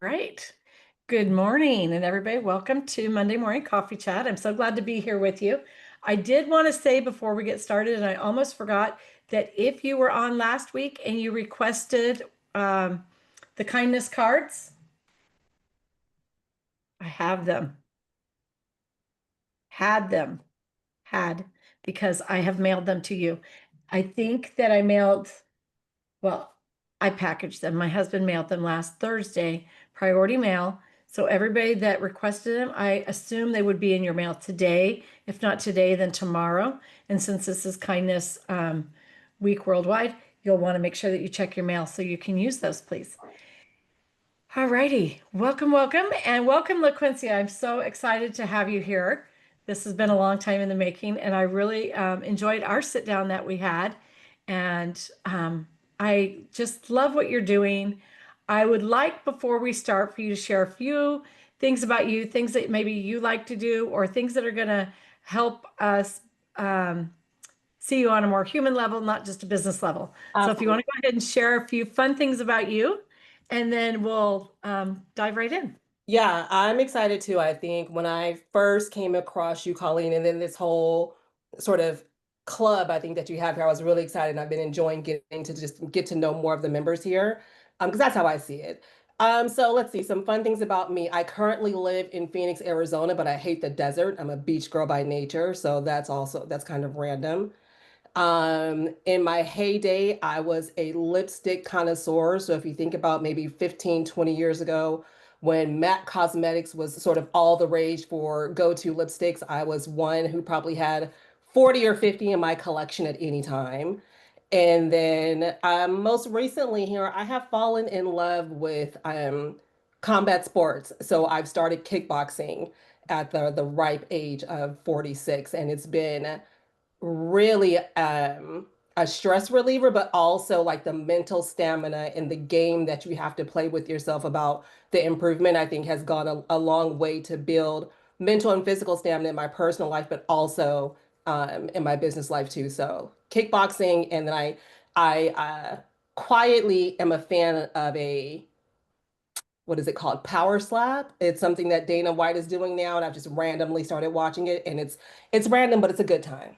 right. Good morning, and everybody, welcome to Monday Morning Coffee Chat. I'm so glad to be here with you. I did want to say before we get started, and I almost forgot, that if you were on last week and you requested the kindness cards, I have them. Had them. Had, because I have mailed them to you. I think that well, I packaged them. My husband mailed them last Thursday, priority mail. So everybody that requested them, I assume they would be in your mail today. If not today, then tomorrow. And since this is Kindness Week worldwide, you'll want to make sure that you check your mail so you can use those, please. All righty. Welcome, welcome, and welcome, LaQuencia. I'm so excited to have you here. This has been a long time in the making, and I really enjoyed our sit down that we had. And I just love what you're doing. I would like, before we start, for you to share a few things about you, things that maybe you like to do, or things that are going to help us see you on a more human level, not just a business level. So if you want to go ahead and share a few fun things about you, and then we'll dive right in. Yeah, I'm excited too. I think when I first came across you, Colleen, and then this whole sort of club, I think that you have here, I was really excited. And I've been enjoying getting to just get to know more of the members here, because that's how I see it. So let's see some fun things about me. I currently live in Phoenix, Arizona, but I hate the desert. I'm a beach girl by nature, so that's kind of random. In my heyday, I was a lipstick connoisseur. So if you think about maybe 15, 20 years ago, when MAC Cosmetics was sort of all the rage for go-to lipsticks, I was one who probably had 40 or 50 in my collection at any time. And then most recently here, I have fallen in love with combat sports. So I've started kickboxing at the ripe age of 46, and it's been really a stress reliever, but also like the mental stamina and the game that you have to play with yourself about the improvement, I think has gone a long way to build mental and physical stamina in my personal life, but also in my business life too. So kickboxing, and then I quietly am a fan of a what is it called? Power slap. It's something that Dana White is doing now, and I've just randomly started watching it, and it's random, but it's a good time.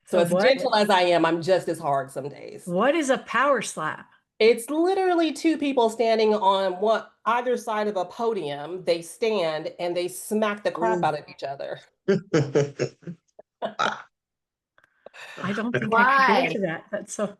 So So as what gentle as I am, I'm just as hard some days. what is a power slap? It's literally two people standing on either side of a podium. They stand and they smack the crap Ooh. out of each other. I don't think I could go Why? to that. That's so,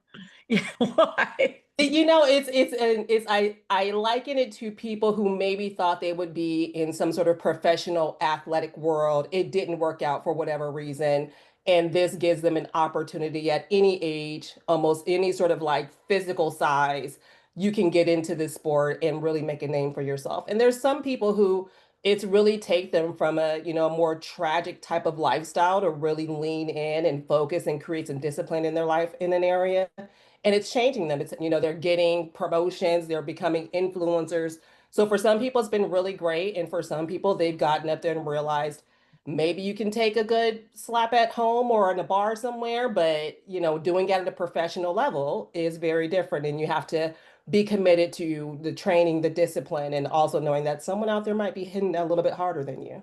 yeah, why? You know, it's I liken it to people who maybe thought they would be in some sort of professional athletic world. It didn't work out for whatever reason. And this gives them an opportunity at any age, almost any sort of like physical size, you can get into this sport and really make a name for yourself. And there's some people who it's really take them from a more tragic type of lifestyle to really lean in and focus and create some discipline in their life in an area, and it's changing them. It's they're getting promotions, they're becoming influencers. So for some people, it's been really great. And for some people, they've gotten up there and realized maybe you can take a good slap at home or in a bar somewhere, but doing it at a professional level is very different. And you have to be committed to the training, the discipline, and also knowing that someone out there might be hitting a little bit harder than you.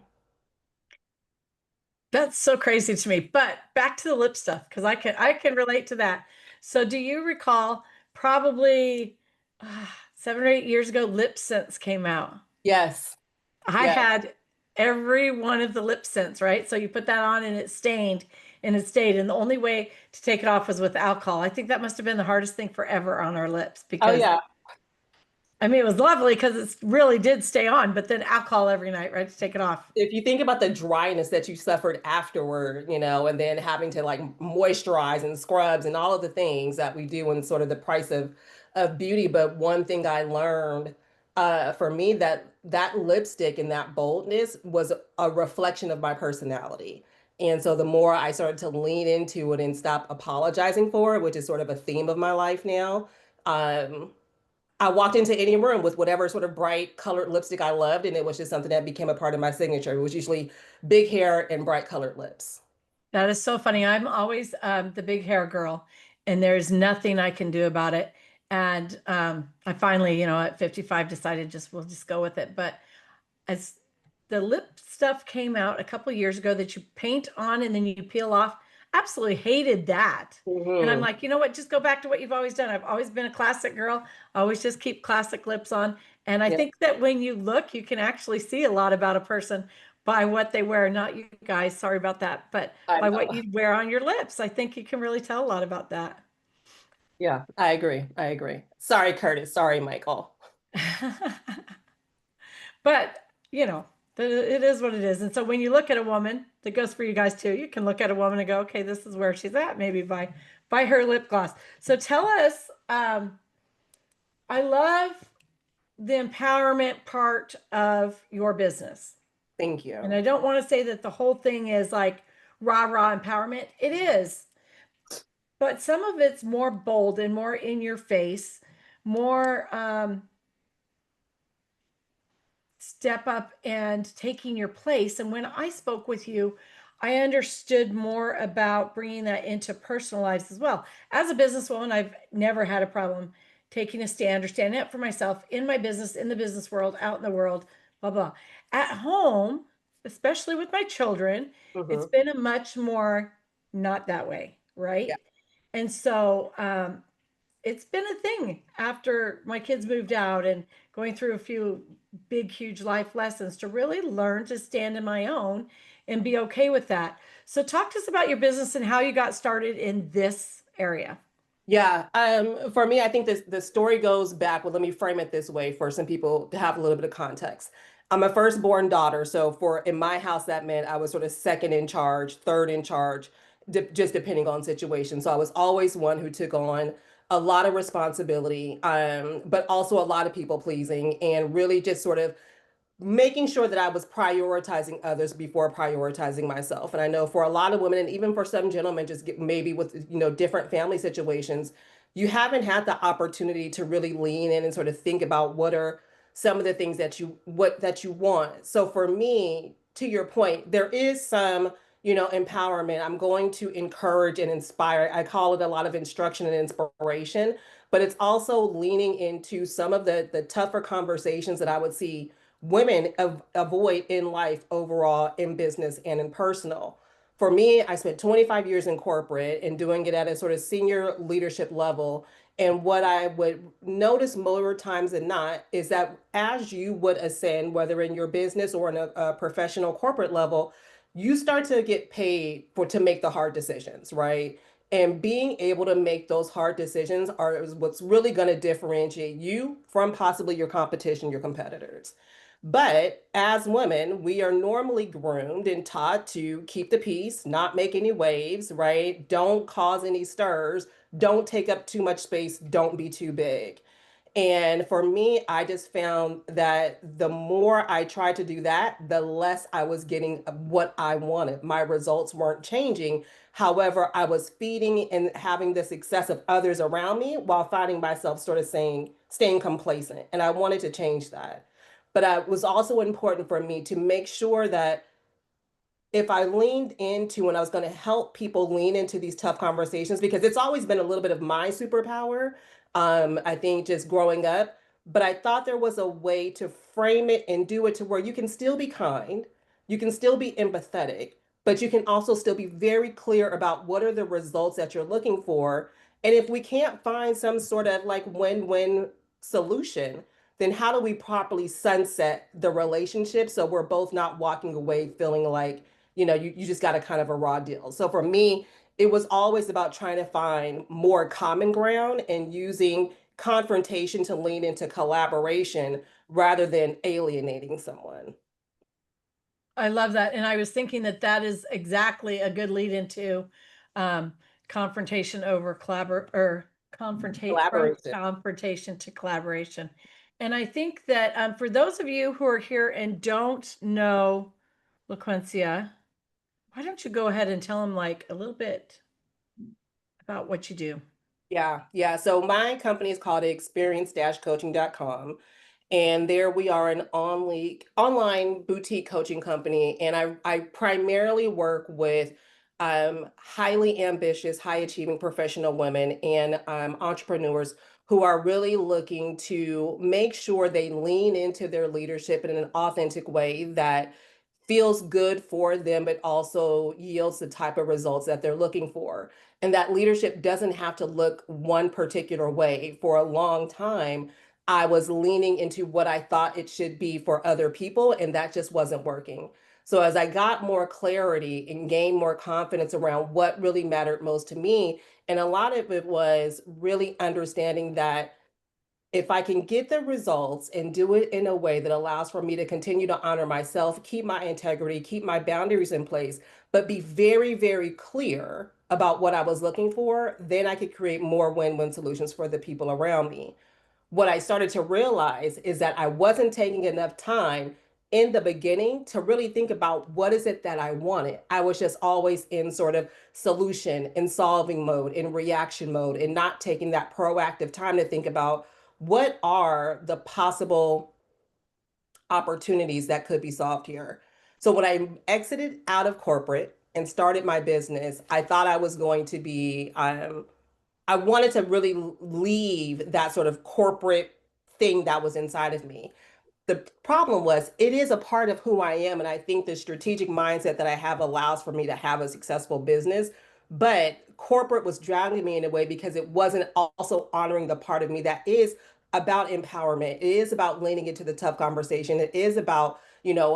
That's so crazy to me. But back to the lip stuff, because I can relate to that. So do you recall probably 7 or 8 years ago, Lip Sense came out? Yes. I Yes. had every one of the lip scents, right? So you put that on and it stained and it stayed. And the only way to take it off was with alcohol. I think that must have been the hardest thing forever on our lips Oh because yeah. I mean, it was lovely because it really did stay on, but then alcohol every night, right, to take it off. If you think about the dryness that you suffered afterward, and then having to like moisturize and scrubs and all of the things that we do and sort of the price of beauty. But one thing I learned for me, that lipstick and that boldness was a reflection of my personality. And so the more I started to lean into it and stop apologizing for it, which is sort of a theme of my life now, um, I walked into any room with whatever sort of bright colored lipstick I loved, and it was just something that became a part of my signature. It was usually big hair and bright colored lips. That is so funny. I'm always the big hair girl, and there's nothing I can do about it. And I finally, at 55 decided we'll just go with it. But as the lip stuff came out a couple years ago that you paint on and then you peel off, absolutely hated that. And I'm Mhm. like, you know what? Just go back to what you've always done. I've always been a classic girl. Always just keep classic lips on. And I Yeah, think that when you look, you can actually see a lot about a person by what they wear. Not you guys, sorry about that, but I by what know. you wear on your lips. I think you can really tell a lot about that. Yeah, I agree. I agree. Sorry, Curtis. Sorry, Michael. But, you know, it is what it is. And so when you look at a woman, that goes for you guys too. You can look at a woman and go, okay, this is where she's at, maybe by her lip gloss. So tell us, I love the empowerment part of your business. Thank And you. I don't want to say that the whole thing is like rah rah empowerment. It is, but some of it's more bold and more in your face, more step up and taking your place. And when I spoke with you, I understood more about bringing that into personal lives as well. As a businesswoman, I've never had a problem taking a stand or standing up for myself in my business, in the business world, out in the world, blah, blah. At home, especially with my children, it's Hmm. been a much more not that way, Yeah. right? And so it's been a thing after my kids moved out and going through a few big, huge life lessons to really learn to stand in my own and be okay with that. So, talk to us about your business and how you got started in this area. Yeah, for me, I think this the story goes back. Well, let me frame it this way for some people to have a little bit of context. I'm a firstborn daughter, so for in my house, that meant I was sort of second in charge, third in charge, just depending on situation. So I was always one who took on a lot of responsibility, but also a lot of people pleasing, and really just sort of making sure that I was prioritizing others before prioritizing myself. And I know for a lot of women, and even for some gentlemen, just get, maybe with different family situations, you haven't had the opportunity to really lean in and sort of think about what are some of the things that you want. So for me, to your point, there is some empowerment. I'm going to encourage and inspire. I call it a lot of instruction and inspiration, but it's also leaning into some of the tougher conversations that I would see women avoid in life overall, in business and in personal. For me, I spent 25 years in corporate and doing it at a sort of senior leadership level. And what I would notice more times than not is that as you would ascend, whether in your business or in a professional corporate level, you start to get paid for to make the hard decisions, right? And being able to make those hard decisions is what's really going to differentiate you from possibly your competition, your competitors. But as women, we are normally groomed and taught to keep the peace, not make any waves, right? Don't cause any stirs, don't take up too much space, don't be too big. And for me, I just found that the more I tried to do that, the less I was getting what I wanted. My results weren't changing. However, I was feeding and having the success of others around me while finding myself sort of staying complacent. And I wanted to change that. But it was also important for me to make sure that if I leaned into when I was going to help people lean into these tough conversations, because it's always been a little bit of my superpower, I think just growing up, but I thought there was a way to frame it and do it to where you can still be kind, you can still be empathetic, but you can also still be very clear about what are the results that you're looking for. And if we can't find some sort of like win-win solution, then how do we properly sunset the relationship so we're both not walking away feeling like you just got a kind of a raw deal. So for me, it was always about trying to find more common ground and using confrontation to lean into collaboration rather than alienating someone. I love that. And I was thinking that that is exactly a good lead into um, confrontation over collaborate or confrontate from Collaboration. confrontation to collaboration. And I think that for those of you who are here and don't know LaQuencia, why don't you go ahead and tell them like a little bit about what you do? Yeah, yeah. So my company is called experience-coaching.com. And there we are an online boutique coaching company. And I primarily work with highly ambitious, high achieving professional women and entrepreneurs who are really looking to make sure they lean into their leadership in an authentic way that feels good for them, but also yields the type of results that they're looking for. And that leadership doesn't have to look one particular way. For a long time, I was leaning into what I thought it should be for other people, and that just wasn't working. So as I got more clarity and gained more confidence around what really mattered most to me, and a lot of it was really understanding that if I can get the results and do it in a way that allows for me to continue to honor myself, keep my integrity, keep my boundaries in place, but be very, very clear about what I was looking for, then I could create more win-win solutions for the people around me. What I started to realize is that I wasn't taking enough time in the beginning to really think about what is it that I wanted. I was just always in sort of solution and solving mode, in reaction mode, and not taking that proactive time to think about what are the possible opportunities that could be solved here. So when I exited out of corporate and started my business, I thought I was going to be I wanted to really leave that sort of corporate thing that was inside of me. The problem was it is a part of who I am. And I think the strategic mindset that I have allows for me to have a successful business. But corporate was drowning me in a way because it wasn't also honoring the part of me that is about empowerment. It is about leaning into the tough conversation. It is about,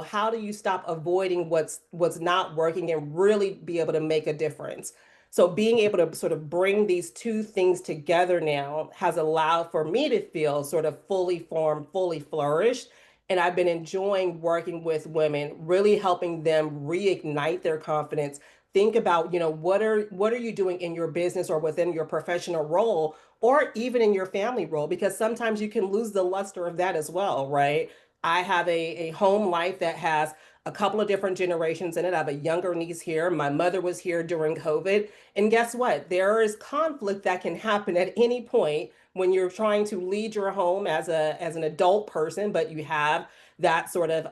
how do you stop avoiding what's not working and really be able to make a difference? So being able to sort of bring these two things together now has allowed for me to feel sort of fully formed, fully flourished. And I've been enjoying working with women, really helping them reignite their confidence. Think about, what are you doing in your business or within your professional role or even in your family role? Because sometimes you can lose the luster of that as well, right? I have a home life that has a couple of different generations in it. I have a younger niece here. My mother was here during COVID. And guess what? There is conflict that can happen at any point when you're trying to lead your home as an adult person, but you have that sort of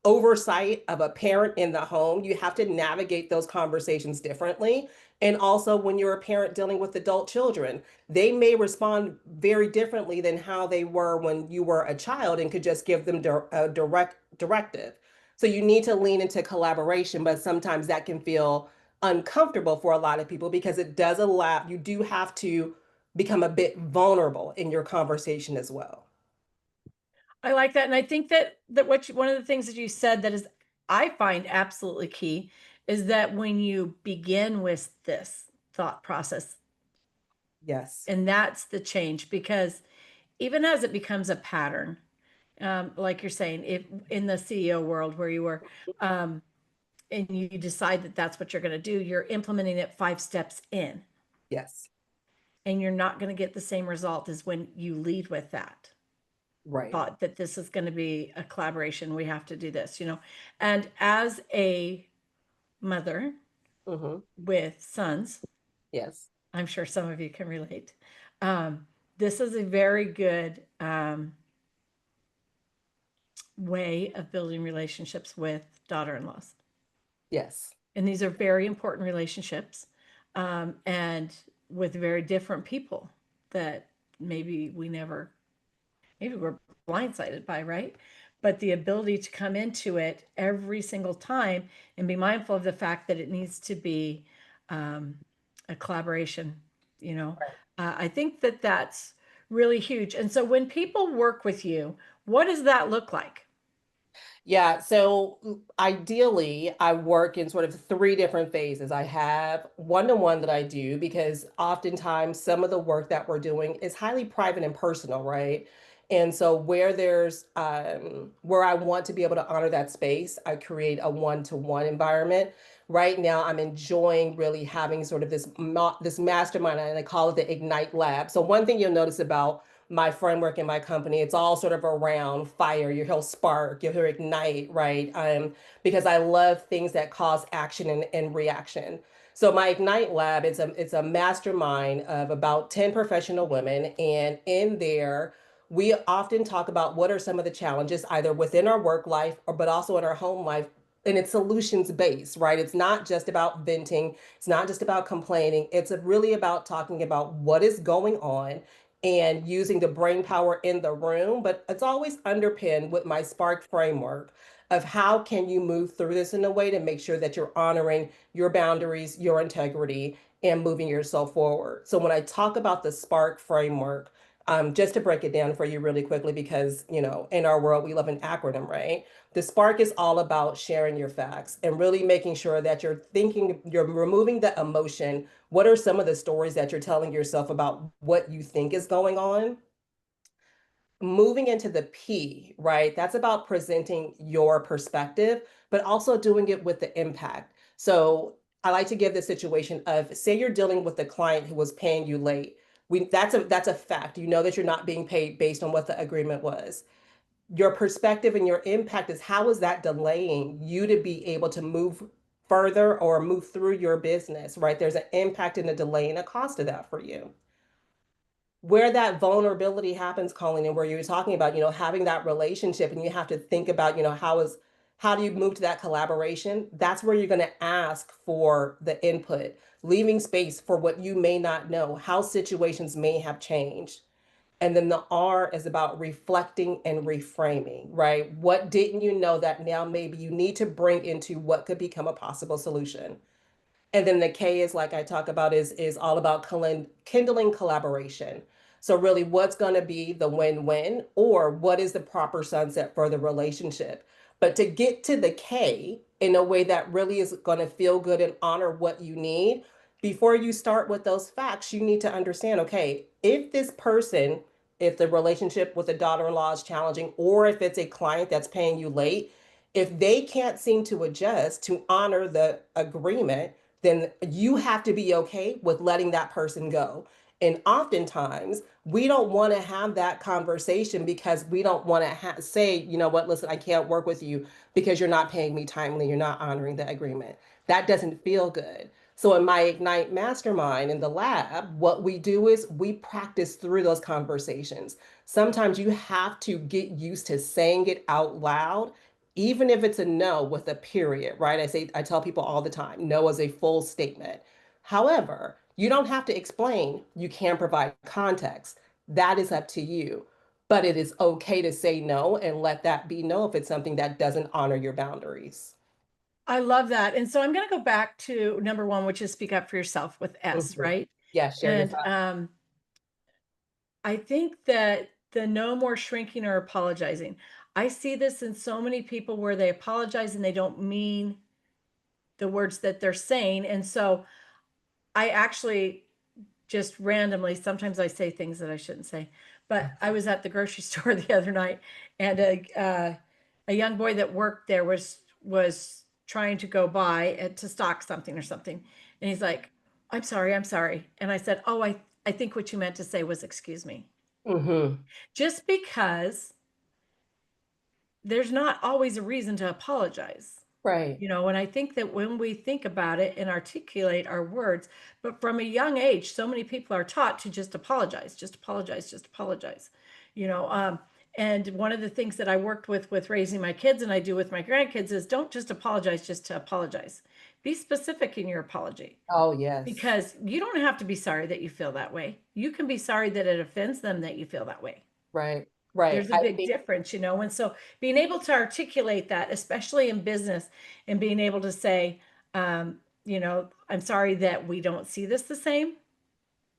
oversight of a parent in the home. You have to navigate those conversations differently. And also, when you're a parent dealing with adult children, they may respond very differently than how they were when you were a child and could just give them a direct directive. So you need to lean into collaboration, but sometimes that can feel uncomfortable for a lot of people because it does allow you do have to become a bit vulnerable in your conversation as well. I like that, and I think that one of the things that you said that is I find absolutely key is that when you begin with this thought process, Yes. and that's the change because even as it becomes a pattern, like you're saying, if in the CEO world where you were, um, and you decide that that's what you're going to do, you're implementing it 5 steps in, Yes. and you're not going to get the same result as when you lead with that Right. thought that this is going to be a collaboration. We have to do this. And as a mother Hmm. with sons, Yes. I'm sure some of you can relate. Um, this is a very good way of building relationships with daughter-in-laws. Yes. And these are very important relationships, and with very different people that maybe we're blindsided by, right? But the ability to come into it every single time and be mindful of the fact that it needs to be um, a collaboration, you know, I think that that's really huge. And so when people work with you, what does that look like? Yeah, so ideally, I work in sort of three different phases. I have one-to-one that I do because oftentimes some of the work that we're doing is highly private and personal, right? And so where I want to be able to honor that space, I create a one-to-one environment. Right now, I'm enjoying really having sort of this mastermind, and I call it the Ignite Lab. So one thing you'll notice about my framework in my company, it's all sort of around fire. You hear spark, you hear ignite, right? Because I love things that cause action and reaction. So my Ignite Lab, it's a mastermind of about 10 professional women. And in there, we often talk about what are some of the challenges either within our work life or but also in our home life. And it's solutions based, right? It's not just about venting. It's not just about complaining. It's really about talking about what is going on and using the brain power in the room, but it's always underpinned with my Spark framework of how can you move through this in a way to make sure that you're honoring your boundaries, your integrity, and moving yourself forward. So when I talk about the Spark framework, just to break it down for you really quickly, because in our world we love an acronym, right? The Spark is all about sharing your facts and really making sure that you're removing the emotion. What are some of the stories that you're telling yourself about what you think is going on? Moving into the P, right? That's about presenting your perspective, but also doing it with the impact. So I like to give the situation of, say you're dealing with a client who was paying you late. That's a fact. You know that you're not being paid based on what the agreement was. Your perspective and your impact is, how is that delaying you to be able to move further or move through your business, right? There's an impact and a delay and a cost of that for you. Where that vulnerability happens, Colleen, and where you're talking about, having that relationship, and you have to think about, how do you move to that collaboration? That's where you're going to ask for the input, leaving space for what you may not know, how situations may have changed. And then the R is about reflecting and reframing, right? What didn't you know that now maybe you need to bring into what could become a possible solution? And then the K is, like I talk about, is all about kindling collaboration. So really, what's going to be the win-win, or what is the proper sunset for the relationship? But to get to the K in a way that really is going to feel good and honor what you need, before you start with those facts, you need to understand, okay, if this person, if the relationship with a daughter-in-law is challenging, or if it's a client that's paying you late, if they can't seem to adjust to honor the agreement, then you have to be okay with letting that person go. And oftentimes, we don't want to have that conversation because we don't want to say, you know what, listen, I can't work with you because you're not paying me timely, you're not honoring the agreement. That doesn't feel good. So in my Ignite Mastermind in the lab, what we do is we practice through those conversations. Sometimes you have to get used to saying it out loud, even if it's a no with a period, right? I tell people all the time, no is a full statement. However, you don't have to explain. You can provide context. That is up to you. But it is okay to say no and let that be no if it's something that doesn't honor your boundaries. I love that. And so I'm going to go back to number one, which is speak up for yourself with S, Mhm. right? Yeah, share your And thoughts. I think that the no more shrinking or apologizing. I see this in so many people where they apologize and they don't mean the words that they're saying. And so I actually just randomly, sometimes I say things that I shouldn't say, but I was at the grocery store the other night, and a young boy that worked there was trying to go by to stock something or something. And he's like, I'm sorry, I'm sorry. And I said, oh, I think what you meant to say was excuse me. Hmm. Just because there's not always a reason to apologize. Right. And I think that when we think about it and articulate our words, but from a young age, so many people are taught to just apologize, just apologize, just apologize. You know, um, and one of the things that I worked with raising my kids, and I do with my grandkids, is don't just apologize just to apologize. Be specific in your apology, Oh, yes. because you don't have to be sorry that you feel that way. You can be sorry that it offends them that you feel that way. Right. Right. There's a I big think, difference. And so being able to articulate that, especially in business, and being able to say, I'm sorry that we don't see this the same,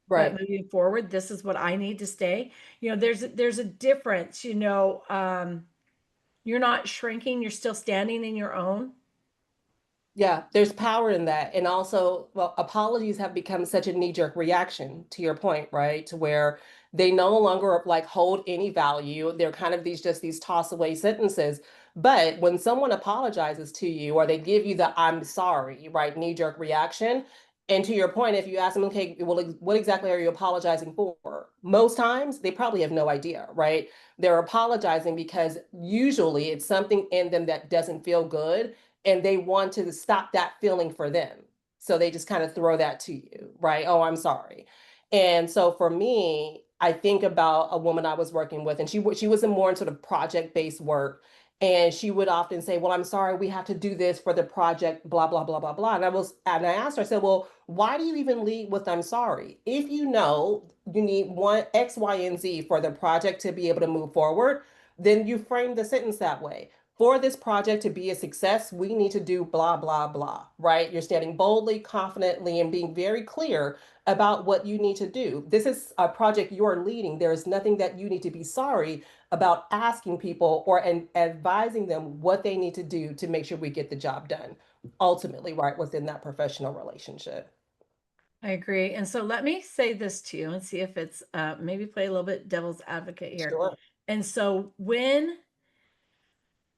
but right. moving forward, this is what I need to stay. There's a difference. You're not shrinking, you're still standing in your own. Yeah, there's power in that. And also, well, apologies have become such a knee-jerk reaction to your point, right? To where they no longer like hold any value. They're kind of these toss away sentences. But when someone apologizes to you or they give you the I'm sorry, right, knee-jerk reaction, and to your point, if you ask them, okay, well, what exactly are you apologizing for? Most times they probably have no idea, right? They're apologizing because usually it's something in them that doesn't feel good and they want to stop that feeling for them. So they just kind of throw that to you, right? Oh, I'm sorry. And so for me, I think about a woman I was working with, and she was in more in sort of project based work. And she would often say, well, I'm sorry, we have to do this for the project, blah, blah, blah, blah, blah. And I asked her, I said, well, why do you even lead with I'm sorry? If you know you need one X, Y, and Z for the project to be able to move forward, then you frame the sentence that way. For this project to be a success, we need to do blah, blah, blah, right? You're standing boldly, confidently, and being very clear about what you need to do. This is a project you're leading. There is nothing that you need to be sorry about asking people or advising them what they need to do to make sure we get the job done, ultimately, right within that professional relationship. I agree. And so let me say this to you and see if it's maybe play a little bit devil's advocate here. Sure. And so when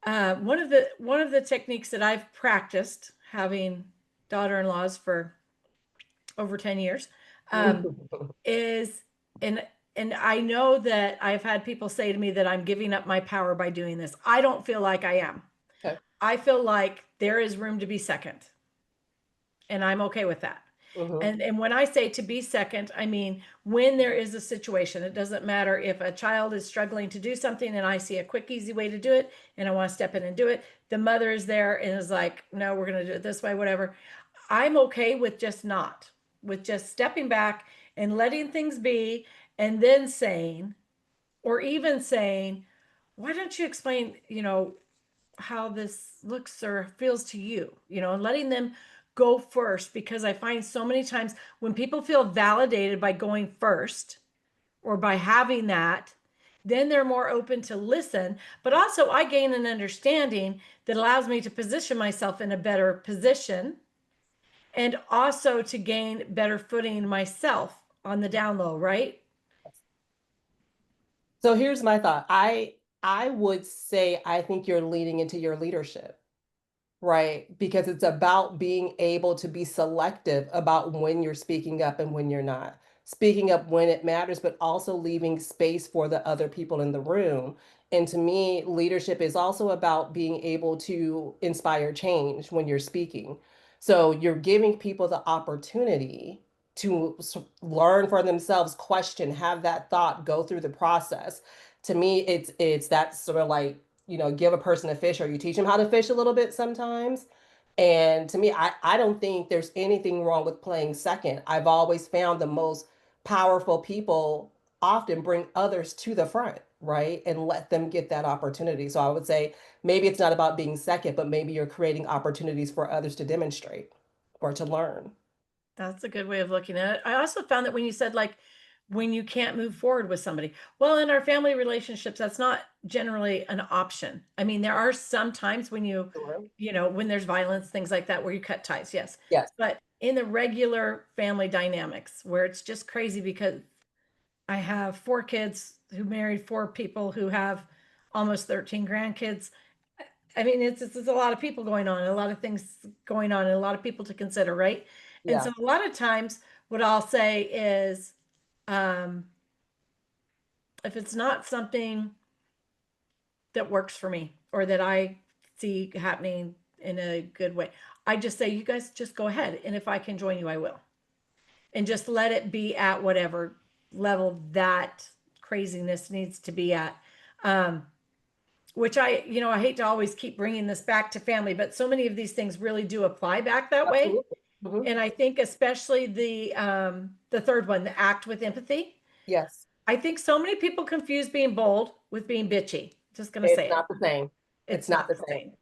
one of the techniques that I've practiced, having daughter-in-laws for over 10 years, is and and I know that I've had people say to me that I'm giving up my power by doing this. I don't feel like I am. Okay. I feel like there is room to be second, and I'm okay with that. Mm-hmm. And when I say to be second, I mean when there is a situation. It doesn't matter if a child is struggling to do something and I see a quick, easy way to do it, and I want to step in and do it. The mother is there and is like, "No, we're going to do it this way, whatever." I'm okay with just not, with just stepping back and letting things be, and then saying, or even saying, "Why don't you explain, how this looks or feels to you, and letting them go first, because I find so many times when people feel validated by going first or by having that, then they're more open to listen. But also, I gain an understanding that allows me to position myself in a better position and also to gain better footing myself on the down low, right? So here's my thought. I would say I think you're leaning into your leadership. Right, because it's about being able to be selective about when you're speaking up and when you're not. Speaking up when it matters, but also leaving space for the other people in the room. And to me, leadership is also about being able to inspire change when you're speaking. So you're giving people the opportunity to learn for themselves, question, have that thought, go through the process. To me, it's that sort of like, give a person a fish or you teach them how to fish a little bit sometimes. And to me, I don't think there's anything wrong with playing second. I've always found the most powerful people often bring others to the front, right? And let them get that opportunity. So I would say maybe it's not about being second, but maybe you're creating opportunities for others to demonstrate or to learn. That's a good way of looking at it. I also found that when you said, like, when you can't move forward with somebody, well, in our family relationships, that's not generally an option. I mean, there are some times when Sure. when there's violence, things like that, where you cut ties, yes. Yes. But in the regular family dynamics, where it's just crazy because I have 4 kids who married 4 people who have almost 13 grandkids. I mean, it's a lot of people going on, and a lot of things going on, and a lot of people to consider, right? And Yeah. so a lot of times, what I'll say is, um, if it's not something that works for me or that I see happening in a good way, I just say, you guys just go ahead. And if I can join you, I will. And just let it be at whatever level that craziness needs to be at. Um, which I hate to always keep bringing this back to family, but so many of these things really do apply back that way. Absolutely. Hmm. And I think especially the third one, the act with empathy. Yes. I think so many people confuse being bold with being bitchy. Just gonna It's say it. not the same. It's It's not not the the same. same. It's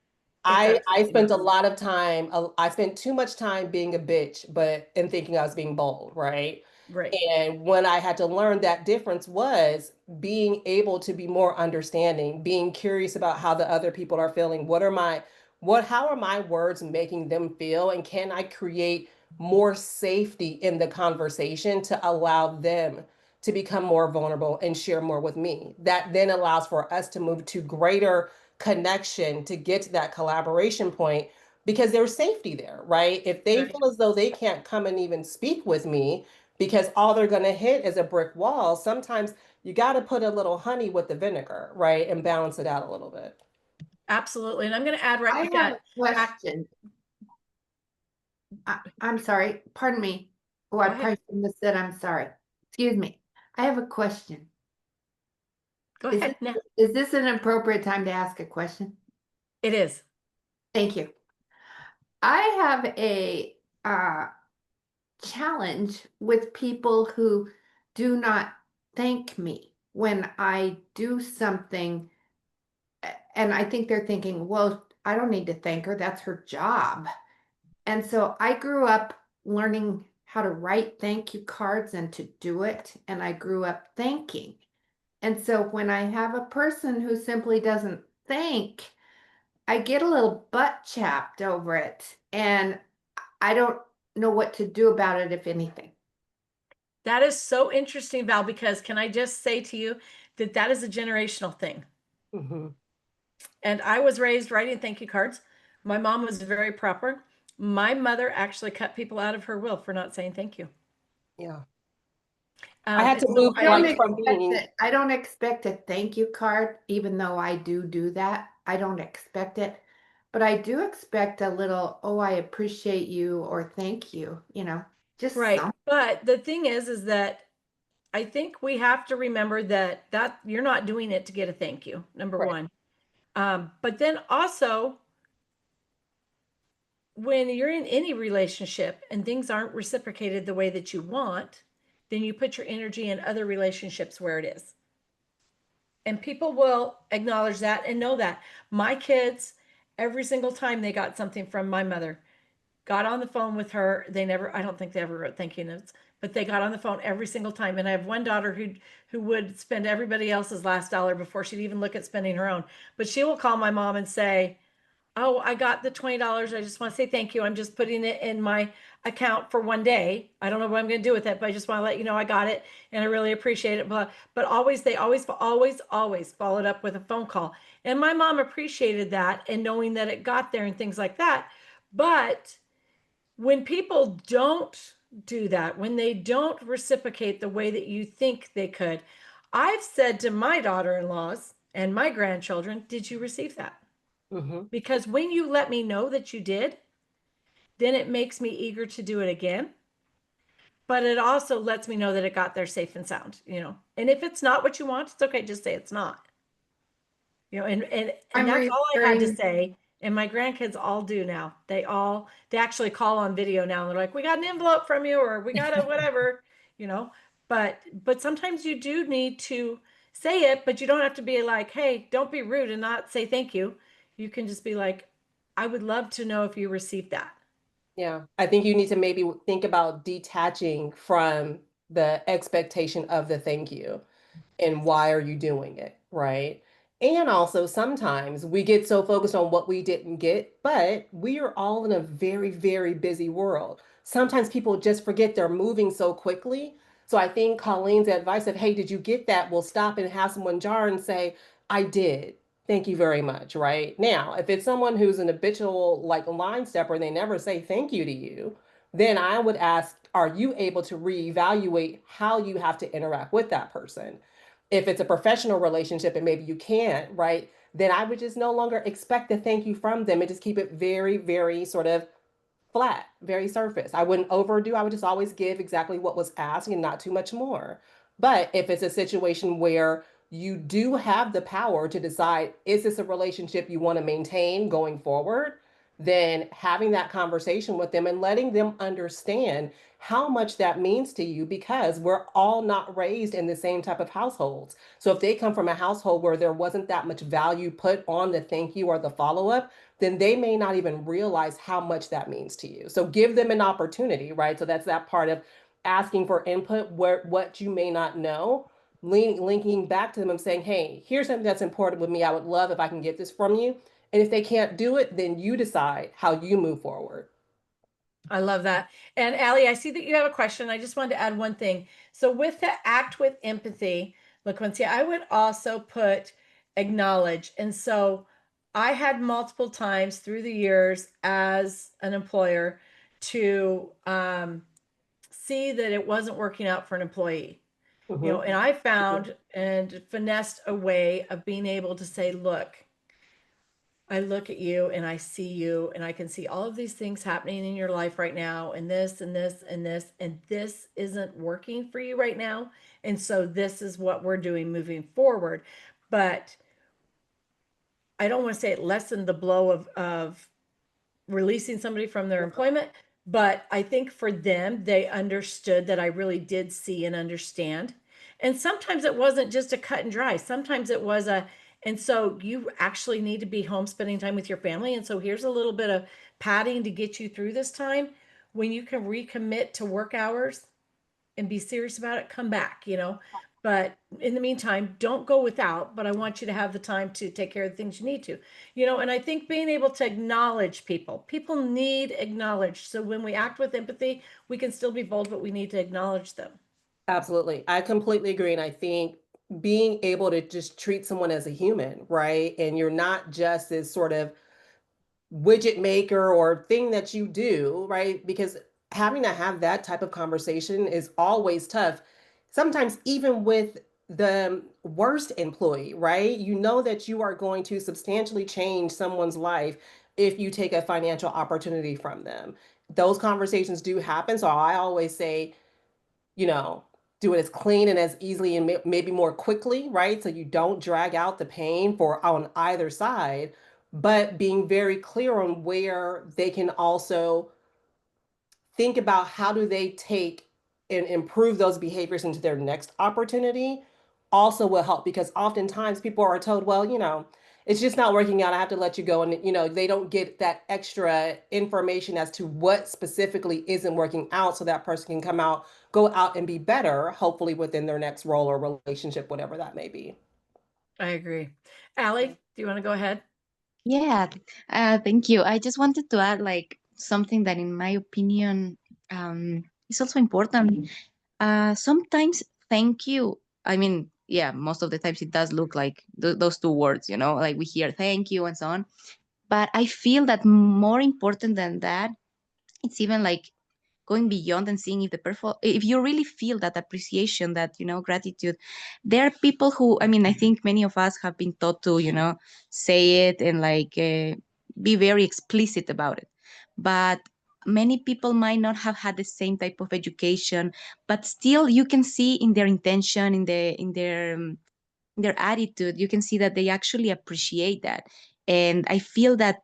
I absolutely spent not. a lot of time, I spent too much time being a bitch, but in thinking I was being bold, right? Right. And when I had to learn that difference was being able to be more understanding, being curious about how the other people are feeling. How are my words making them feel? And can I create more safety in the conversation to allow them to become more vulnerable and share more with me? That then allows for us to move to greater connection to get to that collaboration point because there's safety there, right? If they Right. feel as though they can't come and even speak with me, because all they're going to hit is a brick wall. Sometimes you got to put a little honey with the vinegar, right? And balance it out a little bit. Absolutely. And I'm going to add right I with have that a act. question. I'm sorry. Pardon me. Oh, Go I ahead. probably shouldn't have said I'm sorry. Excuse me. I have a question. Go Is ahead this, now. is this an appropriate time to ask a question? It is. Thank you. I have a challenge with people who do not thank me when I do something. And I think they're thinking, well, I don't need to thank her. That's her job. And so I grew up learning how to write thank you cards and to do it. And I grew up thanking. And so when I have a person who simply doesn't thank, I get a little butt chapped over it. And I don't know what to do about it, if anything. That is so interesting, Val, because can I just say to you that that is a generational thing. Mm-hmm. And I was raised writing thank you cards. My mom was very proper. My mother actually cut people out of her will for not saying thank you. Yeah. I had to So move I don't like from expect being, it. I don't expect a thank you card, even though I do that. I don't expect it, but I do expect a little, oh, I appreciate you or thank you, just right. some. But the thing is that I think we have to remember that you're not doing it to get a thank you, number right. one. But then also, when you're in any relationship and things aren't reciprocated the way that you want, then you put your energy in other relationships where it is. And people will acknowledge that and know that. My kids, every single time they got something from my mother, got on the phone with her. They never, I don't think they ever wrote thank you notes, but they got on the phone every single time. And I have one daughter who would spend everybody else's last dollar before she'd even look at spending her own. But she will call my mom and say, oh, I got the $20. I just want to say thank you. I'm just putting it in my account for one day. I don't know what I'm going to do with it, but I just want to let you know I got it and I really appreciate it. But always, they always followed up with a phone call. And my mom appreciated that and knowing that it got there and things like that. But when people don't do that, when they don't reciprocate the way that you think they could, I've said to my daughter-in-laws and my grandchildren, did you receive that? Mm-hmm. Because when you let me know that you did, then it makes me eager to do it again. But it also lets me know that it got there safe and sound. And if it's not what you want, it's okay. Just say it's not. And I'm that's all I had to reassuring. say. And my grandkids all do now. They actually call on video now. And they're like, we got an envelope from you, or we got a whatever, you know. But sometimes you do need to say it, but you don't have to be like, hey, don't be rude and not say thank you. You can just be like, I would love to know if you received that. Yeah. I think you need to maybe think about detaching from the expectation of the thank you. And why are you doing it, right? And also sometimes we get so focused on what we didn't get, but we are all in a very, very busy world. Sometimes people just forget they're moving so quickly. So I think Colleen's advice of, hey, did you get that? We'll stop and have someone jar and say, I did. Thank you very much, right? Now, if it's someone who's an habitual like line stepper and they never say thank you to you, then I would ask, are you able to reevaluate how you have to interact with that person? If it's a professional relationship and maybe you can't, right? Then I would just no longer expect a thank you from them and just keep it very, very sort of flat, very surface. I wouldn't overdo. I would just always give exactly what was asked and not too much more. But if it's a situation where you do have the power to decide, is this a relationship you want to maintain going forward? Then having that conversation with them and letting them understand how much that means to you because we're all not raised in the same type of households. So if they come from a household where there wasn't that much value put on the thank you or the follow up, then they may not even realize how much that means to you. So give them an opportunity, right? So that's that part of asking for input where what you may not know, linking back to them and saying, hey, here's something that's important with me. I would love if I can get this from you. And if they can't do it, then you decide how you move forward. I love that. And Allie, I see that you have a question. I just wanted to add one thing. So with the act with empathy, LaQuencia, I would also put acknowledge. And so I had multiple times through the years as an employer to see that it wasn't working out for an employee. Mm-hmm. And I found and finessed a way of being able to say, look, I look at you and I see you and I can see all of these things happening in your life right now and this and this and this and this isn't working for you right now. And so this is what we're doing moving forward. But I don't want to say it lessened the blow of releasing somebody from their employment, but I think for them, they understood that I really did see and understand. And sometimes it wasn't just a cut and dry. Sometimes it was and so you actually need to be home spending time with your family. And so here's a little bit of padding to get you through this time. When you can recommit to work hours and be serious about it, come back, But in the meantime, don't go without, but I want you to have the time to take care of the things you need to, and I think being able to acknowledge people need acknowledged. So when we act with empathy, we can still be bold, but we need to acknowledge them. Absolutely. I completely agree. And I think being able to just treat someone as a human, right? And you're not just this sort of widget maker or thing that you do, right? Because having to have that type of conversation is always tough. Sometimes even with the worst employee, right? You know that you are going to substantially change someone's life if you take a financial opportunity from them. Those conversations do happen. So I always say, you know, do it as clean and as easily and maybe more quickly, right? So you don't drag out the pain for on either side, but being very clear on where they can also think about how do they take and improve those behaviors into their next opportunity also will help, because oftentimes people are told, well, it's just not working out, I have to let you go. And they don't get that extra information as to what specifically isn't working out, so that person can go out and be better, hopefully within their next role or relationship, whatever that may be. I agree. Allie, do you want to go ahead? Yeah, thank you. I just wanted to add like something that, in my opinion, is also important. Sometimes thank you. I mean, yeah, most of the times it does look like those two words, like we hear thank you and so on. But I feel that more important than that, it's even like going beyond and seeing if you really feel that appreciation, that gratitude. There are people who, I mean, I think many of us have been taught to say it and like be very explicit about it, but many people might not have had the same type of education, but still you can see in their intention, in their attitude, you can see that they actually appreciate that. And I feel that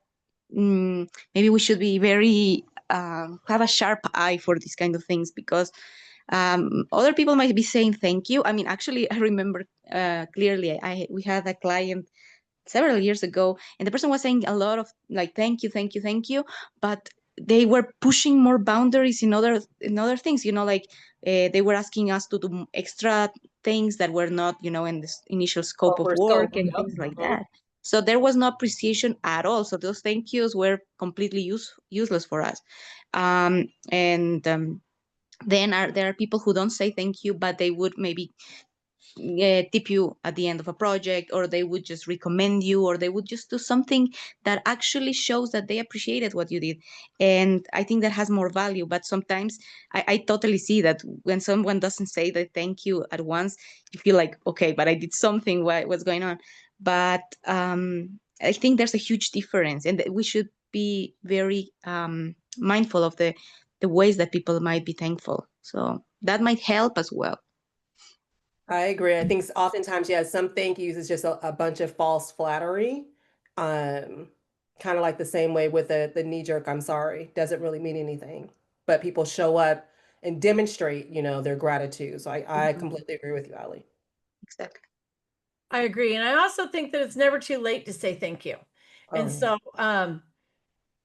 maybe we should be very have a sharp eye for these kind of things, because other people might be saying thank you. I mean, actually, I remember clearly, we had a client several years ago, and the person was saying a lot of like thank you, thank you, thank you, but they were pushing more boundaries in other things, like they were asking us to do extra things that were not in this initial scope of Or work scope. and Yep. things like that. So there was no appreciation at all. So those thank yous were completely useless for us. And then there are people who don't say thank you, but they would maybe tip you at the end of a project, or they would just recommend you, or they would just do something that actually shows that they appreciated what you did. And I think that has more value. But sometimes I totally see that when someone doesn't say the thank you at once, you feel like, okay, but I did something, what's going on? But I think there's a huge difference, and that we should be very mindful of the ways that people might be thankful. So that might help as well. I agree. I think oftentimes, yeah, some thank yous is just a bunch of false flattery. Um, Kind of like the same way with the knee jerk, I'm sorry, doesn't really mean anything. But people show up and demonstrate, their gratitude. So I Mhm. completely agree with you, Ali. Exactly. I agree. And I also think that it's never too late to say thank you. Oh, And yeah.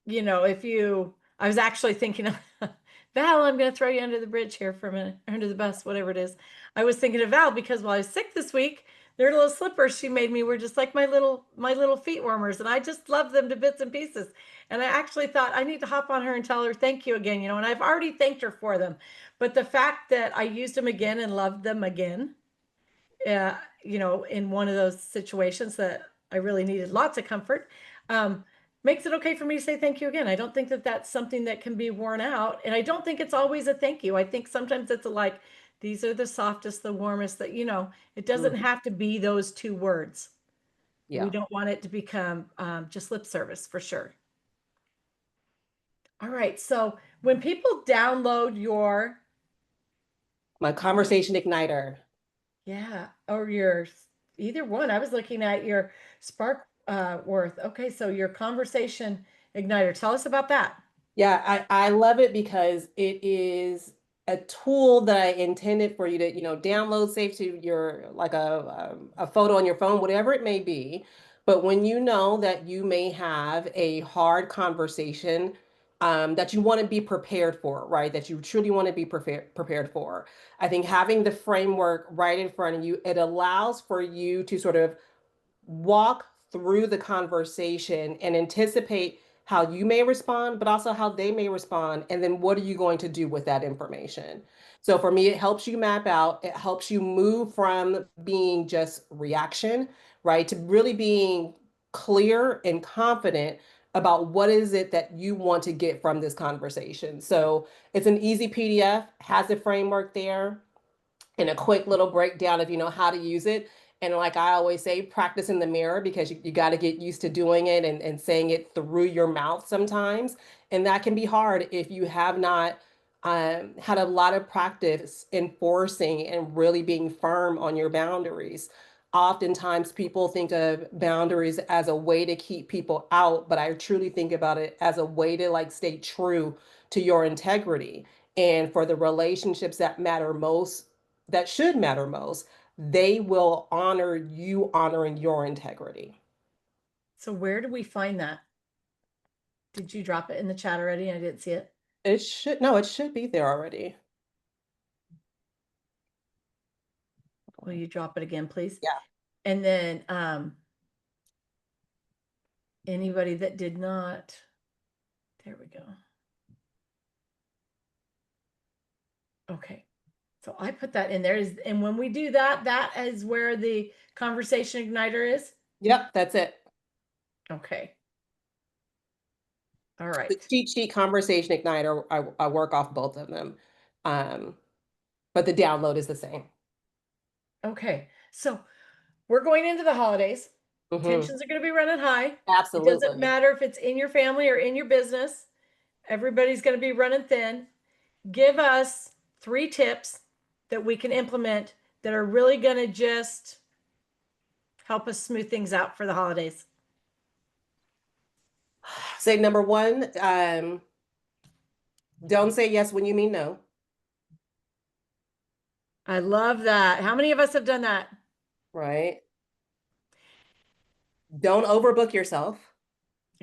so, I was actually thinking of Val, I'm going to throw you under the bridge here for a minute, under the bus, whatever it is. I was thinking of Val because while I was sick this week, their little slippers she made me were just like my little feet warmers, and I just love them to bits and pieces. And I actually thought I need to hop on her and tell her thank you again, and I've already thanked her for them. But the fact that I used them again and loved them again, in one of those situations that I really needed lots of comfort, makes it okay for me to say thank you again. I don't think that that's something that can be worn out. And I don't think it's always a thank you. I think sometimes it's like, these are the softest, the warmest, that, it doesn't Mhm. have to be those two words. We Yeah. don't want it to become just lip service, for sure. All right. So when people download My conversation igniter. yeah, or either one. I was looking at your S.P.A.R.K worth. Okay, so your conversation igniter. Tell us about that. Yeah, I love it because it is a tool that I intended for you to, download, save to your like a photo on your phone, whatever it may be. But when you know that you may have a hard conversation that you want to be prepared for, right? That you truly want to be prepared for. I think having the framework right in front of you, it allows for you to sort of walk through the conversation and anticipate how you may respond, but also how they may respond. And then what are you going to do with that information? So for me, it helps you map out, it helps you move from being just reaction, right, to really being clear and confident about what is it that you want to get from this conversation. So it's an easy PDF, has a framework there and a quick little breakdown of how to use it. And like I always say, practice in the mirror because you got to get used to doing it and saying it through your mouth sometimes. And that can be hard if you have not had a lot of practice enforcing and really being firm on your boundaries. Oftentimes people think of boundaries as a way to keep people out, but I truly think about it as a way to like stay true to your integrity. And for the relationships that matter most, that should matter most, they will honor you honoring your integrity. So where do we find that? Did you drop it in the chat already? I didn't see it. It should be there already. Will you drop it again, please? Yeah. And then anybody that did not, there we go. Okay. So I put that in there. And when we do that, that is where the conversation igniter is. Yep, that's it. Okay. All The right. cheat sheet conversation igniter, I work off both of them. But the download is the same. Okay. So we're going into the holidays. Mhm. Tensions are going to be running high. It doesn't Absolutely. matter if it's in your family or in your business. Everybody's going to be running thin. Give us 3 tips that we can implement that are really going to just help us smooth things out for the holidays. Say number one, don't say yes when you mean no. I love that. How many of us have done that? Right? Don't overbook yourself.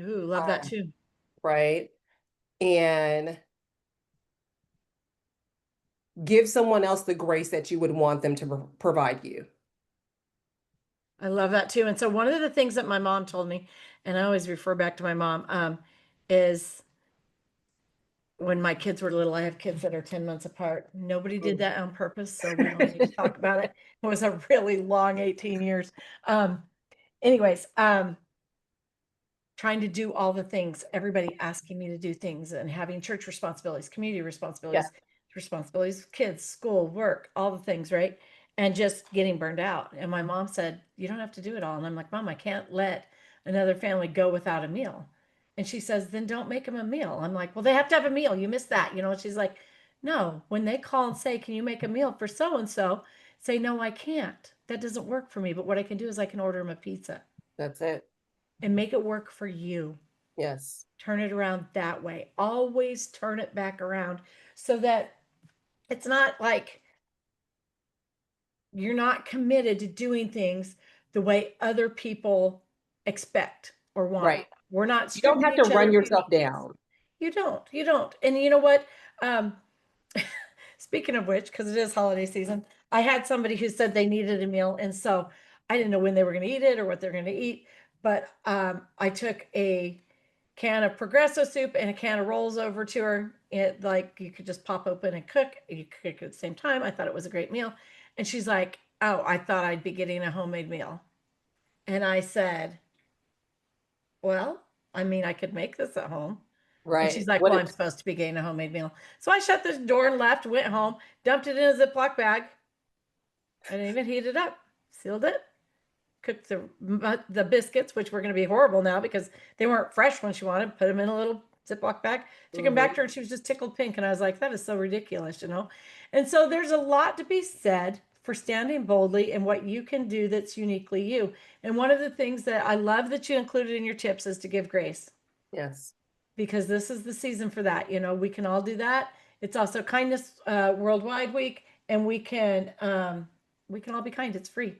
Ooh, love that too. Right? And give someone else the grace that you would want them to provide you. I love that too. And so one of the things that my mom told me, and I always refer back to my mom, is when my kids were little. I have kids that are 10 months apart. Nobody did that on purpose, so we don't need to talk about it. It was a really long 18 years. Anyways, trying to do all the things, everybody asking me to do things and having church responsibilities, community responsibilities, responsibilities, kids, school, work, all the things, right? And just getting burned out. And my mom said, you don't have to do it all. And I'm like, Mom, I can't let another family go without a meal. And she says, then don't make them a meal. I'm like, well, they have to have a meal. You missed that. And she's like, no, when they call and say, can you make a meal for so-and-so? Say, no, I can't. That doesn't work for me. But what I can do is I can order them a pizza. That's it. And make it work for you. Yes. Turn it around that way. Always turn it back around so that it's not like you're not committed to doing things the way other people expect or want. Right. We're not You don't stripping have to each run other. yourself down. You don't. And you know what? Speaking of which, because it is holiday season, I had somebody who said they needed a meal. And so I didn't know when they were going to eat it or what they're going to eat. But I took a can of Progresso soup and a can of rolls over to her. It like you could just pop open and cook. You could cook at the same time. I thought it was a great meal. And she's like, oh, I thought I'd be getting a homemade meal. And I said, well, I mean, I could make this at home. And she's Right. like, well, I'm supposed to be getting a homemade meal. So I shut the door and left, went home, dumped it in a Ziploc bag. I didn't even heat it up, sealed it, cooked the biscuits, which were going to be horrible now because they weren't fresh when she wanted, put them in a little Ziploc bag, took them back to her, and she was just tickled pink. And I was like, that is so ridiculous. And so there's a lot to be said for standing boldly in what you can do that's uniquely you. And one of the things that I love that you included in your tips is to give grace, Yes. because this is the season for that. You know, we can all do that. It's also Kindness Worldwide Week, and we can all be kind. It's free.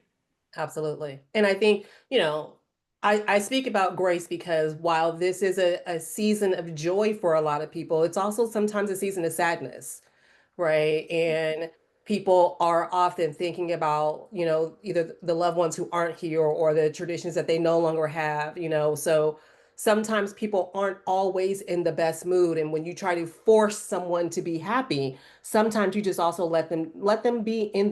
Absolutely. And I think, I speak about grace because while this is a season of joy for a lot of people, it's also sometimes a season of sadness, right? And people are often thinking about, either the loved ones who aren't here or the traditions that they no longer have, so sometimes people aren't always in the best mood. And when you try to force someone to be happy, sometimes you just also let them be in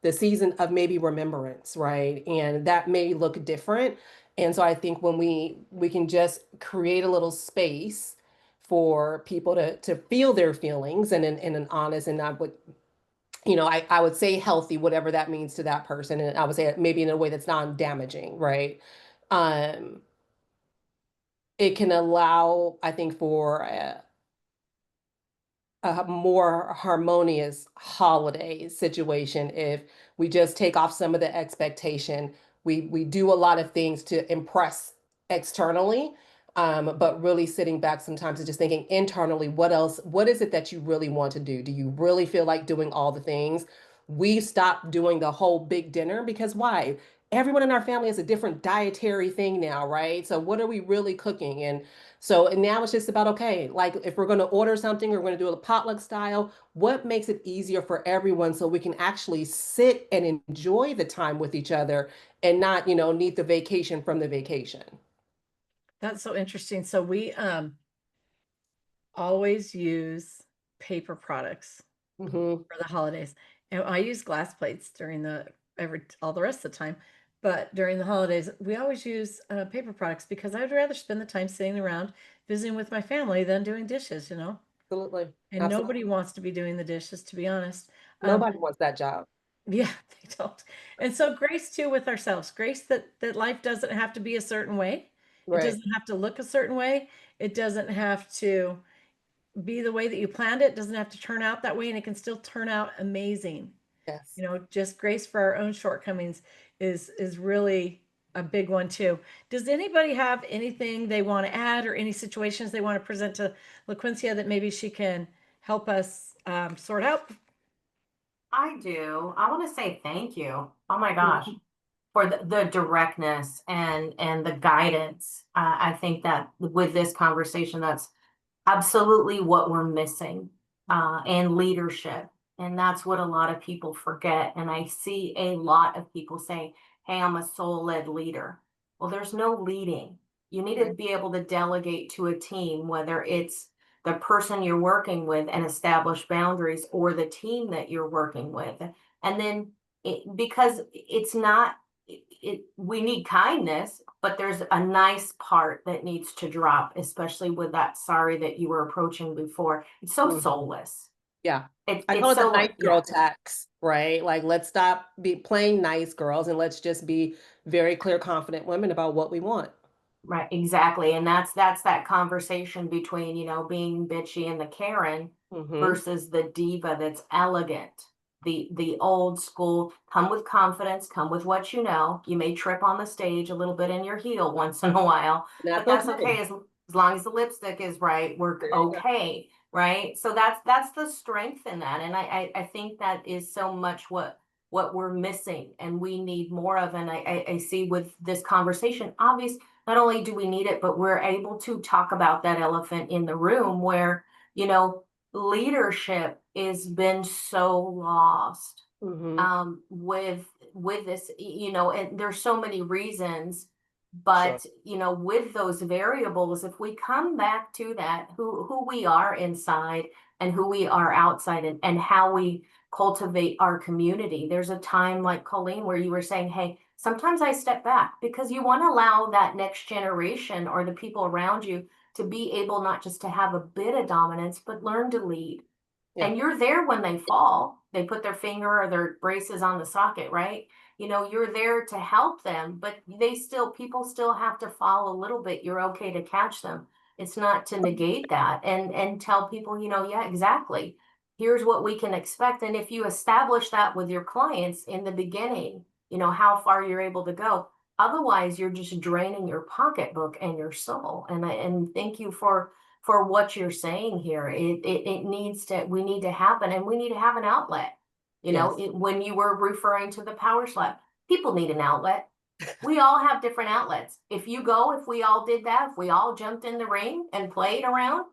the season of maybe remembrance, right? And that may look different. And so I think when we can just create a little space for people to feel their feelings in an honest and not what, I would say healthy, whatever that means to that person. And I would say it maybe in a way that's non-damaging, right? Um, it can allow, I think, for a more harmonious holiday situation if we just take off some of the expectation. We do a lot of things to impress externally, but really sitting back sometimes and just thinking internally, what is it that you really want to do? Do you really feel like doing all the things? We stopped doing the whole big dinner because why? Everyone in our family has a different dietary thing now, right? So what are we really cooking? And now it's just about, okay, like if we're going to order something or we're going to do a potluck style, what makes it easier for everyone so we can actually sit and enjoy the time with each other and not, need the vacation from the vacation. That's so interesting. So we always use paper products Mm-hmm. for the holidays. And I use glass plates during all the rest of the time. But during the holidays, we always use paper products because I'd rather spend the time sitting around visiting with my family than doing dishes, you know? Absolutely. And Absolutely. nobody wants to be doing the dishes, to be honest. Nobody wants that job. Yeah, they don't. And so grace too with ourselves. Grace that life doesn't have to be a certain way. It Right. doesn't have to look a certain way. It doesn't have to be the way that you planned it. It doesn't have to turn out that way, and it can still turn out amazing. Yes. You know, just grace for our own shortcomings is really a big one too. Does anybody have anything they want to add or any situations they want to present to LaQuincia that maybe she can help us sort out? I do. I want to say thank you. Oh my gosh, for the directness and the guidance. I think that with this conversation, that's absolutely what we're missing, and leadership. And that's what a lot of people forget. And I see a lot of people say, hey, I'm a soul-led leader. Well, there's no leading. You need to be able to delegate to a team, whether it's the person you're working with and establish boundaries, or the team that you're working with. And then because it's not, we need kindness, but there's a nice part that needs to drop, especially with that sorry that you were approaching before. It's so Mhm. soulless. Yeah. It, I call it's it the so nice yeah. girl tax, right? Like, let's stop playing nice girls and let's just be very clear, confident women about what we want. Right, exactly. And that's that conversation between, being bitchy and the Karen Mm-hmm. versus the diva that's elegant. The old school, come with confidence, come with what you know. You may trip on the stage a little bit in your heel once in a while, That's but that's okay. okay as long as the lipstick is right, we're There you go. okay, right? So that's the strength in that. And I think that is so much what we're missing and we need more of. And I see with this conversation, obviously not only do we need it, but we're able to talk about that elephant in the room where, leadership has been so lost, Mm-hmm. with this, and there's so many reasons, Sure. but with those variables, if we come back to that, who we are inside and who we are outside, and how we cultivate our community. There's a time like Coleen where you were saying, hey, sometimes I step back because you want to allow that next generation or the people around you to be able not just to have a bit of dominance, but learn to lead. Yeah. And you're there when they fall. They put their finger or their braces on the socket, right? You're there to help them, but people still have to fall a little bit. You're okay to catch them. It's not to negate that and tell people, yeah, exactly. here's what we can expect. And if you establish that with your clients in the beginning, how far you're able to go. Otherwise, you're just draining your pocketbook and your soul. And thank you for what you're saying here. It needs to, we need to happen, and we need to have an outlet. Yes. When you were referring to the power slap, people need an outlet. We all have different outlets. If we all did that, if we all jumped in the ring and played around,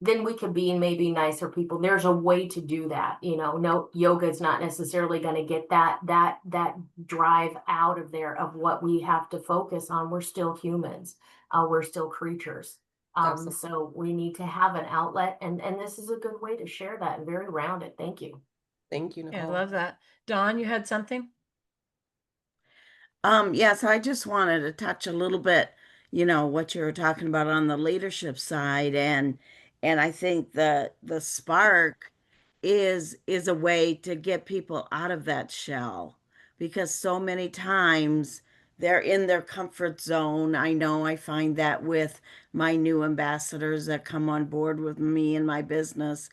then we could be maybe nicer people. There's a way to do that. No, yoga is not necessarily going to get that drive out of there of what we have to focus on. We're still humans. We're still creatures. Absolutely. So we need to have an outlet, and this is a good way to share that and very rounded. Thank you. Thank you, Yeah, I Nicole. love that. Dawn, you had something? Yes, I just wanted to touch a little bit, what you were talking about on the leadership side, and I think the spark is a way to get people out of that shell, because so many times they're in their comfort zone. I know I find that with my new ambassadors that come on board with me in my business,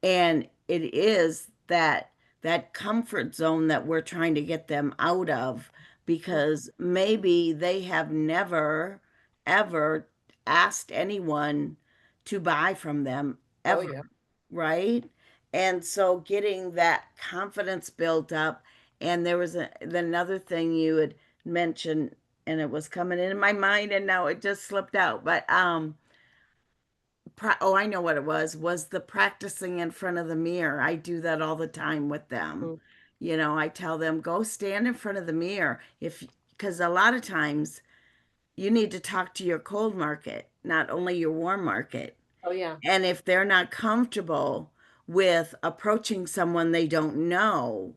and it is that comfort zone that we're trying to get them out of, because maybe they have never ever asked anyone to buy from them Oh, ever, yeah. right? And so getting that confidence built up. And there was another thing you had mentioned, and it was coming in my mind and now it just slipped out, but oh, I know what it was the practicing in front of the mirror. I do that all the time with them. Mm. I tell them, go stand in front of the mirror. Because a lot of times you need to talk to your cold market, not only your warm market. Oh, yeah. And if they're not comfortable with approaching someone they don't know,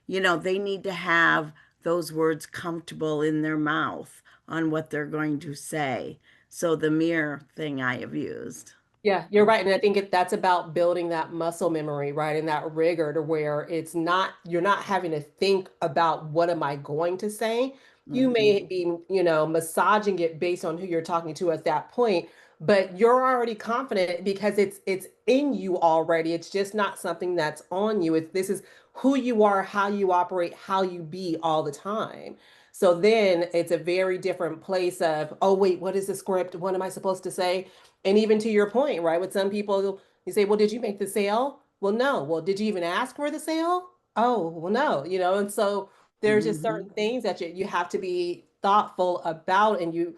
they need to have those words comfortable in their mouth on what they're going to say. So the mirror thing I have used. Yeah, you're right. And I think that's about building that muscle memory, right? And that rigor to where you're not having to think about what am I going to say. You may Mhm. be, massaging it based on who you're talking to at that point, but you're already confident because it's in you already. It's just not something that's on you. This is who you are, how you operate, how you be all the time. So then it's a very different place of, oh, wait, what is the script? What am I supposed to say? And even to your point, right? With some people, you say, well, did you make the sale? Well, no. Well, did you even ask for the sale? Oh, well, no, and so there's just certain Mhm. things that you have to be thoughtful about. And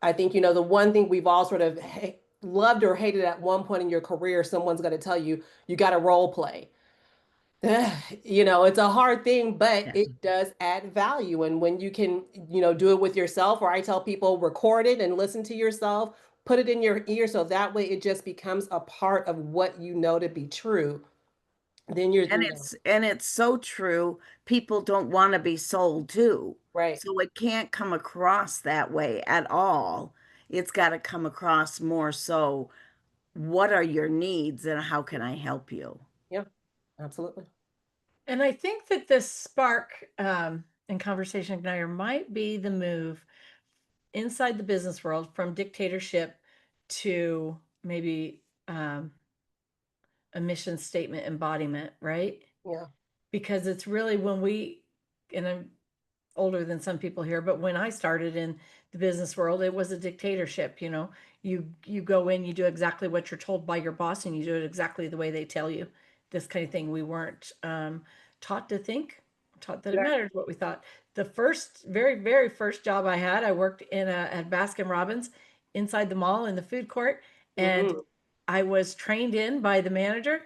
I think, the one thing we've all sort of loved or hated at one point in your career, someone's going to tell you, you got to role play. It's a hard thing, but Yeah. it does add value. And when you can, do it with yourself, or I tell people, record it and listen to yourself, put it in your ear. So that way it just becomes a part of what you know to be true. Then you're, And it's so true. People don't want to be sold to. right. So it can't come across that way at all. It's got to come across more so, what are your needs and how can I help you? Yeah, absolutely. And I think that this spark and conversation igniter might be the move inside the business world from dictatorship to maybe a mission statement embodiment, right? Yeah. Because it's really when and I'm older than some people here, but when I started in the business world, it was a dictatorship. You go in, you do exactly what you're told by your boss, and you do it exactly the way they tell you. This kind of thing. We weren't taught to think, taught that it Yeah. mattered what we thought. The very, very first job I had, I worked at Baskin Robbins inside the mall in the food court, and Hmm. I was trained in by the manager,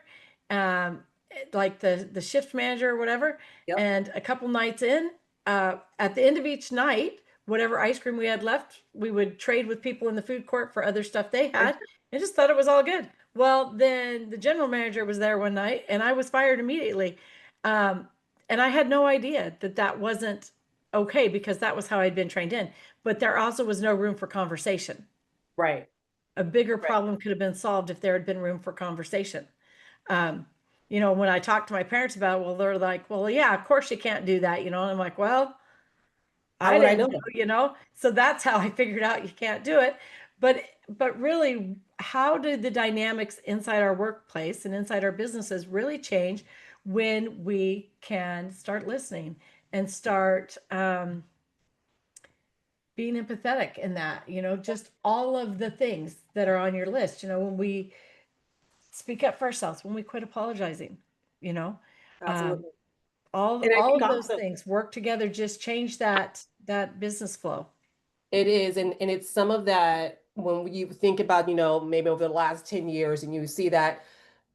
um, like the shift manager or whatever. Yep. And a couple nights in, at the end of each night, whatever ice cream we had left, we would trade with people in the food court for other stuff they had. I just thought it was all good. Well, then the general manager was there one night, and I was fired immediately. And I had no idea that that wasn't okay, because that was how I'd been trained in. But there also was no room for conversation. Right. A bigger Right. problem could have been solved if there had been room for conversation. Um, when I talked to my parents about it, well, they're like, well, yeah, of course you can't do that, and I'm like, well, How I would I didn't know know, that? so that's how I figured out you can't do it. But really, how did the dynamics inside our workplace and inside our businesses really change when we can start listening and start being empathetic in that, just all of the things that are on your list, when we speak up for ourselves, when we quit apologizing, um, Absolutely. all And I all think of those also things work together, just change that business flow. it is, and it's some of that when you think about, maybe over the last 10 years and you see that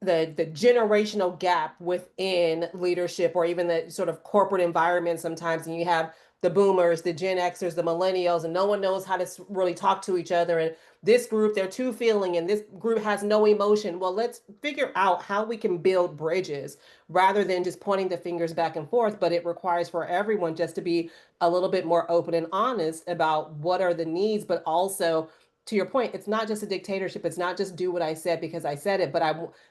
the generational gap within leadership or even the sort of corporate environment sometimes, and you have the boomers, the Gen Xers, the millennials, and no one knows how to really talk to each other. And this group, they're too feeling, and this group has no emotion. Well, let's figure out how we can build bridges rather than just pointing the fingers back and forth. But it requires for everyone just to be a little bit more open and honest about what are the needs, but also to your point, it's not just a dictatorship. It's not just do what I said because I said it, but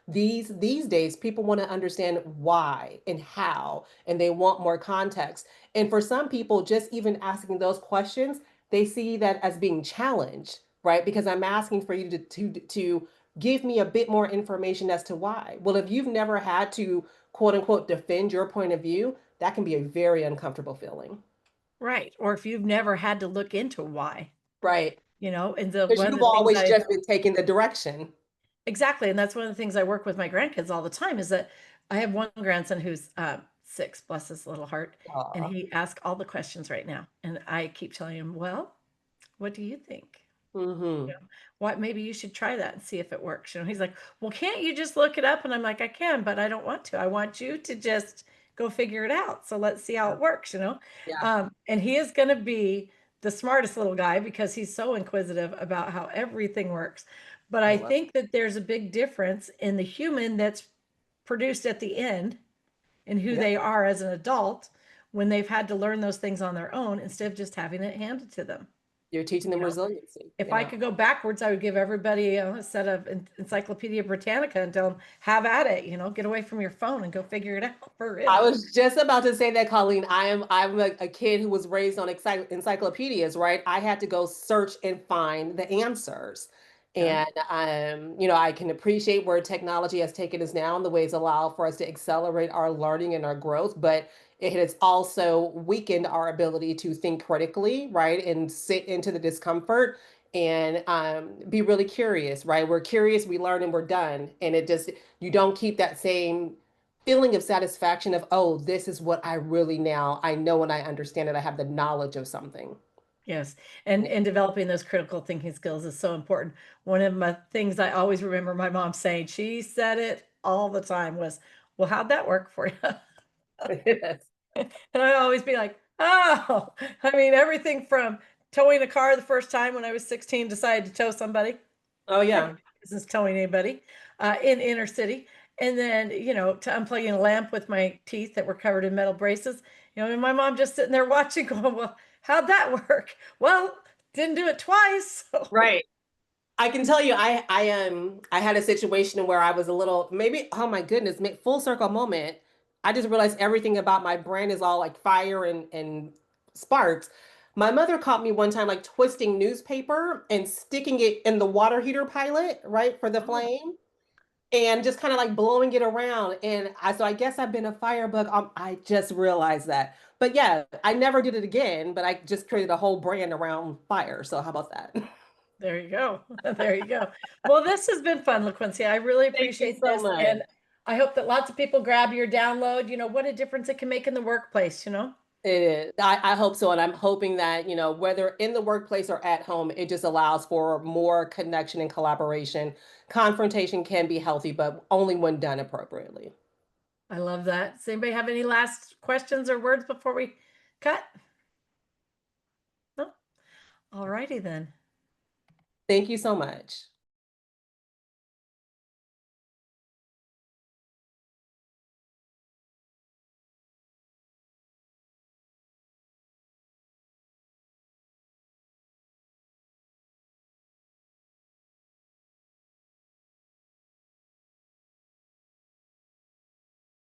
these days people want to understand why and how, and they want more context. And for some people, just even asking those questions, they see that as being challenged, right? Because I'm asking for you to give me a bit more information as to why. Well, if you've never had to quote unquote defend your point of view, that can be a very uncomfortable feeling. Right. Or if you've never had to look into why, Right. and Because one of you've the things always just been taking the direction. exactly. And that's one of the things I work with my grandkids all the time is that I have one grandson who's 6, bless his little heart. And Aw. he asks all the questions right now. And I keep telling him, well, what do you think? Mm-hmm. What, maybe you should try that and see if it works. He's like, well, can't you just look it up? And I'm like, I can, but I don't want to. I want you to just go figure it out. So let's see how it works. Yeah. And he is going to be the smartest little guy because he's so inquisitive about how everything works. But I think that there's a big difference in the human that's produced at the end and who Yep. they are as an adult when they've had to learn those things on their own instead of just having it handed to them. You're teaching them resiliency. If I could go backwards, I would give everybody a set of Encyclopedia Britannica and tell them, have at it, get away from your phone and go figure it out for real. I was just about to say that, Colleen. I'm a kid who was raised on encyclopedias, right? I had to go search and find the answers. Yeah. And I can appreciate where technology has taken us now and the ways allow for us to accelerate our learning and our growth, but it has also weakened our ability to think critically, right? And sit into the discomfort and be really curious, right? We're curious, we learn, and we're done. And you don't keep that same feeling of satisfaction of, oh, this is what I know and I understand it. I have the knowledge of something. Yes. And developing those critical thinking skills is so important. One of my things I always remember my mom saying, she said it all the time was, well, how'd that work for you? Yes. And I'd always be like, oh, I mean, everything from towing a car the first time when I was 16, decided to tow somebody. Oh, yeah. Business towing anybody in inner city. And then, to unplugging a lamp with my teeth that were covered in metal braces, and my mom just sitting there watching going, well, how'd that work? Well, didn't do it twice. So. Right. I can tell you, I had a situation where I was a little, maybe, oh my goodness, full circle moment. I just realized everything about my brain is all like fire and sparks. My mother caught me one time like twisting newspaper and sticking it in the water heater pilot, right, for the flame, and just kind of like blowing it around. And so I guess I've been a firebug. I just realized that. But yeah, I never did it again, but I just created a whole brand around fire. So how about that? There you go. There you go. Well, this has been fun, LaQuencia. I really Thank you appreciate so this. much. And I hope that lots of people grab your download, what a difference it can make in the workplace. It is. I hope so. And I'm hoping that, whether in the workplace or at home, it just allows for more connection and collaboration. Confrontation can be healthy, but only when done appropriately. I love that. Does anybody have any last questions or words before we cut? No? All righty then. Thank you so much.